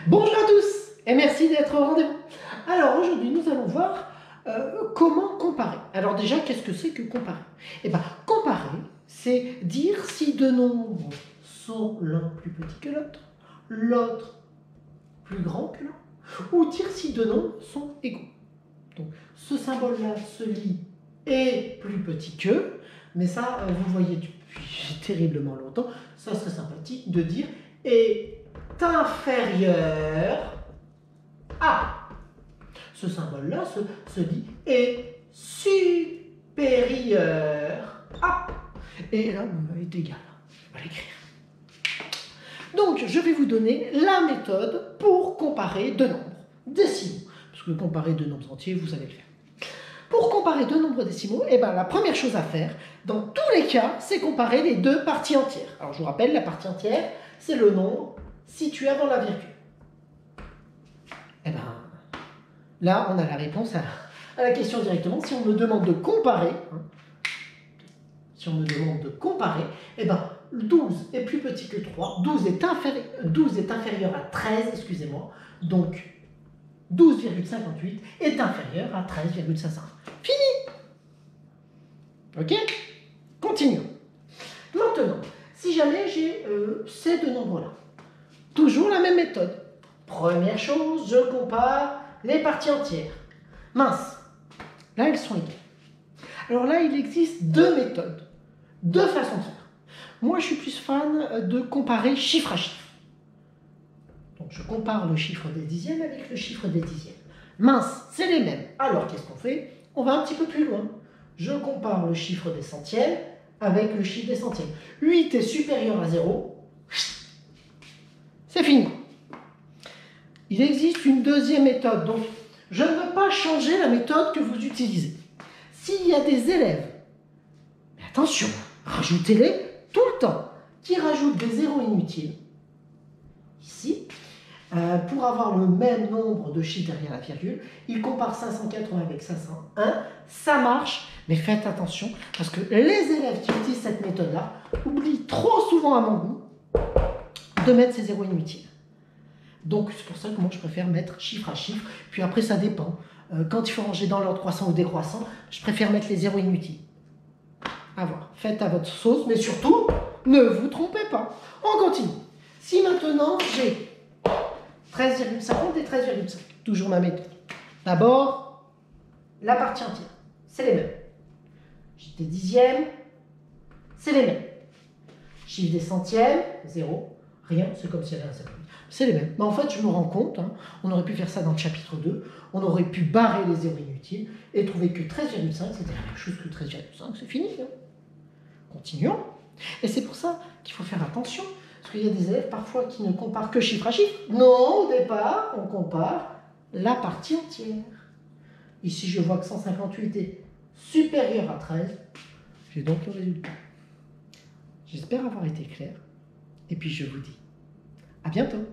Bonjour à tous et merci d'être au rendez-vous. Alors aujourd'hui nous allons voir comment comparer. Alors déjà qu'est-ce que c'est que comparer? Eh bien comparer c'est dire si deux nombres sont l'un plus petit que l'autre, l'autre plus grand que l'un, ou dire si deux nombres sont égaux. Donc ce symbole là se lit est plus petit que, mais ça vous voyez depuis terriblement longtemps, ça serait sympathique de dire est inférieur à. Ce symbole-là se dit est supérieur à. Et là, est égal. Je vais l'écrire. Donc, je vais vous donner la méthode pour comparer deux nombres décimaux. Parce que comparer deux nombres entiers, vous savez le faire. Pour comparer deux nombres décimaux, eh ben, la première chose à faire, dans tous les cas, c'est comparer les deux parties entières. Alors, je vous rappelle, la partie entière, c'est le nombre situé avant la virgule. Eh bien, là, on a la réponse à la question directement. Si on me demande de comparer, eh ben, 12 est plus petit que 3, 12 est inférieur à 13, excusez-moi, donc 12,58 est inférieur à 13,55. Fini. Ok? Continuons. Maintenant, si jamais j'ai ces deux nombres-là, toujours la même méthode. Première chose, je compare les parties entières. Mince, là elles sont égales. Alors là, il existe deux méthodes, deux façons de faire. Moi, je suis plus fan de comparer chiffre à chiffre. Donc je compare le chiffre des dixièmes avec le chiffre des dixièmes. Mince, c'est les mêmes. Alors qu'est-ce qu'on fait? On va un petit peu plus loin. Je compare le chiffre des centièmes avec le chiffre des centièmes. 8 est supérieur à 0. C'est fini. Il existe une deuxième méthode. Donc, je ne veux pas changer la méthode que vous utilisez. S'il y a des élèves, mais attention, rajoutez-les tout le temps, qui rajoutent des zéros inutiles, ici, pour avoir le même nombre de chiffres derrière la virgule, ils comparent 580 avec 501, ça marche, mais faites attention, parce que les élèves qui utilisent cette méthode-là oublient trop souvent à mon goût de mettre ces zéros inutiles. Donc c'est pour ça que moi je préfère mettre chiffre à chiffre, puis après ça dépend. Quand il faut ranger dans l'ordre croissant ou décroissant, je préfère mettre les zéros inutiles. À voir, faites à votre sauce, mais surtout, ne vous trompez pas. On continue. Si maintenant j'ai 13,50 et 13,5, toujours ma méthode. D'abord, la partie entière, c'est les mêmes. Chiffre des dixièmes, c'est les mêmes. Chiffre des centièmes, 0, rien, c'est comme si elle avait un symbole. C'est les mêmes. Mais en fait, je me rends compte, on aurait pu faire ça dans le chapitre 2, on aurait pu barrer les zéros inutiles et trouver que 13,5, c'était la même chose que 13,5, c'est fini. Continuons. Et c'est pour ça qu'il faut faire attention, parce qu'il y a des élèves parfois qui ne comparent que chiffre à chiffre. Non, au départ, on compare la partie entière. Ici, je vois que 158 est supérieur à 13. J'ai donc le résultat. J'espère avoir été clair. Et puis, je vous dis à bientôt.